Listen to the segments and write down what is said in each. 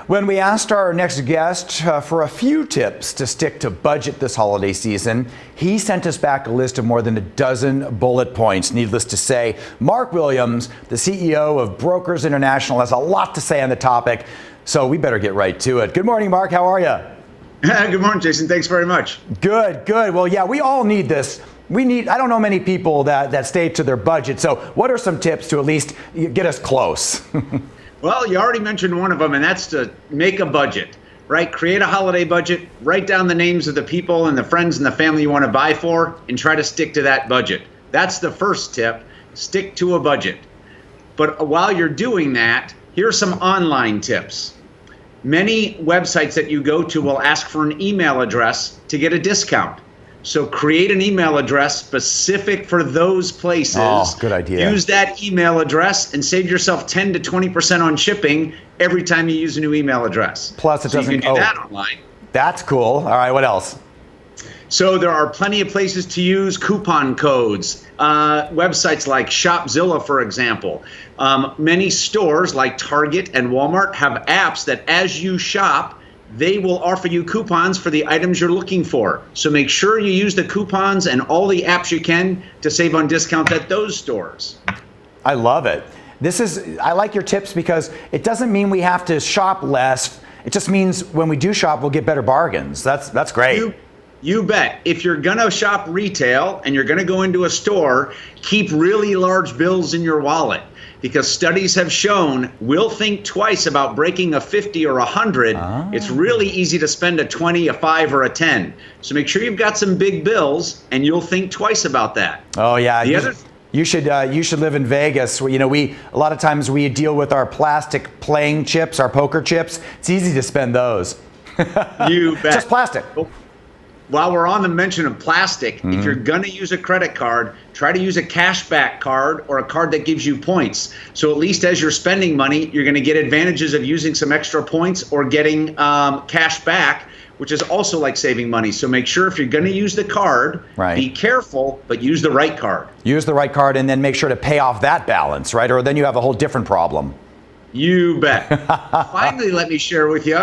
When we asked our next guest for a few tips to stick to budget this holiday season, he sent us back a list of more than a dozen bullet points. Needless to say, Mark Williams, the CEO of Brokers International, has a lot to say on the topic, so we better get right to it. Good morning, Mark. How are you? Good morning, Jason. Thanks very much. Good. Well, yeah, we all need this. I don't know many people that stay to their budget, so what are some tips to at least get us close? Well, you already mentioned one of them, and that's to make a budget, right? Create a holiday budget, write down the names of the people and the friends and the family you want to buy for, and try to stick to that budget. That's the first tip. Stick to a budget. But while you're doing that, here are some online tips. Many websites that you go to will ask for an email address to get a discount. So create an email address specific for those places. Oh, good idea. Use that email address and save yourself 10 to 20% on shipping every time you use a new email address. Plus, it doesn't. You can do that online. That's cool. All right, what else? So there are plenty of places to use coupon codes. Websites like Shopzilla, for example. Many stores like Target and Walmart have apps that as you shop, they will offer you coupons for the items you're looking for. So make sure you use the coupons and all the apps you can to save on discounts at those stores. I love it. I like your tips because it doesn't mean we have to shop less. It just means when we do shop, we'll get better bargains. That's great. You bet. If you're going to shop retail and you're going to go into a store, keep really large bills in your wallet. Because studies have shown we'll think twice about breaking a 50 or 100. It's really easy to spend a 20, a 5, or a 10. So make sure you've got some big bills, and you'll think twice about that. Oh yeah, you should live in Vegas. A lot of times we deal with our plastic playing chips, our poker chips. It's easy to spend those. You bet. Just plastic. While we're on the mention of plastic, if you're going to use a credit card, try to use a cashback card or a card that gives you points. So at least as you're spending money, you're going to get advantages of using some extra points or getting cash back, which is also like saving money. So make sure if you're going to use the card, be careful, but use the right card. Use the right card and then make sure to pay off that balance, right? Or then you have a whole different problem. You bet. Finally, let me share with you,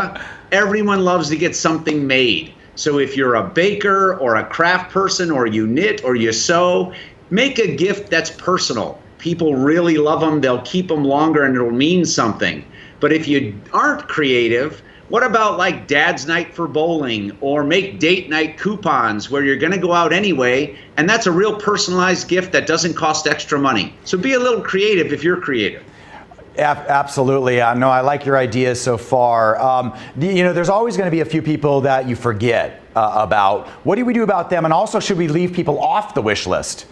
everyone loves to get something made. So if you're a baker or a craft person or you knit or you sew, make a gift that's personal. People really love them. They'll keep them longer and it'll mean something. But if you aren't creative, what about like dad's night for bowling or make date night coupons where you're going to go out anyway? And that's a real personalized gift that doesn't cost extra money. So be a little creative if you're creative. Absolutely. No, I like your ideas so far. There's always going to be a few people that you forget about. What do we do about them? And also, should we leave people off the wish list?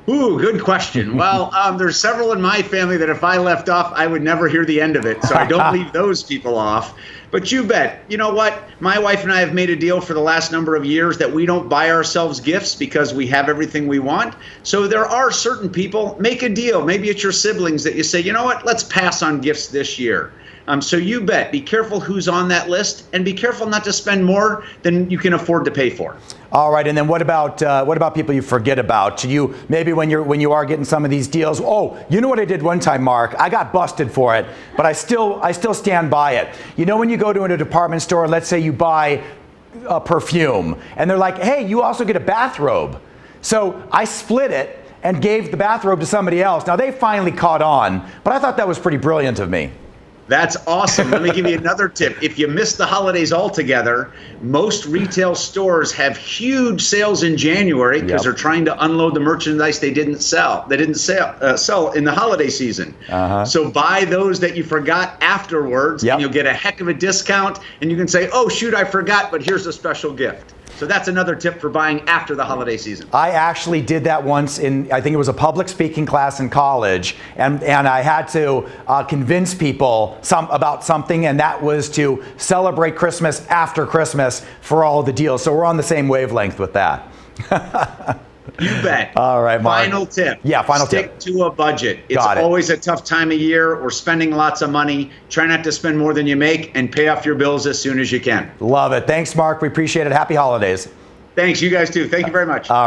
Ooh, good question. Well, there's several in my family that if I left off, I would never hear the end of it. So I don't leave those people off. But you bet. You know what? My wife and I have made a deal for the last number of years that we don't buy ourselves gifts because we have everything we want. So there are certain people, make a deal. Maybe it's your siblings that you say, you know what? Let's pass on gifts this year. So you bet. Be careful who's on that list and be careful not to spend more than you can afford to pay for. All right, and then what about people you forget about? Maybe when you are getting some of these deals. Oh, you know what I did one time, Mark? I got busted for it, but I still stand by it. You know when you go to a department store, let's say you buy a perfume, and they're like, hey, you also get a bathrobe. So I split it and gave the bathrobe to somebody else. Now they finally caught on, but I thought that was pretty brilliant of me. That's awesome. Let me give you another tip. If you miss the holidays altogether, most retail stores have huge sales in January because they're trying to unload the merchandise they didn't sell. They didn't sell in the holiday season. So buy those that you forgot afterwards, and you'll get a heck of a discount. And you can say, "Oh shoot, I forgot, but here's a special gift." So that's another tip for buying after the holiday season. I actually did that once I think it was a public speaking class in college, and I had to convince people about something, and that was to celebrate Christmas after Christmas for all the deals. So we're on the same wavelength with that. You bet. All right, Mark. Final tip. Yeah, final tip. Stick to a budget. It's always a tough time of year. We're spending lots of money. Try not to spend more than you make and pay off your bills as soon as you can. Love it. Thanks, Mark. We appreciate it. Happy holidays. Thanks. You guys too. Thank you very much.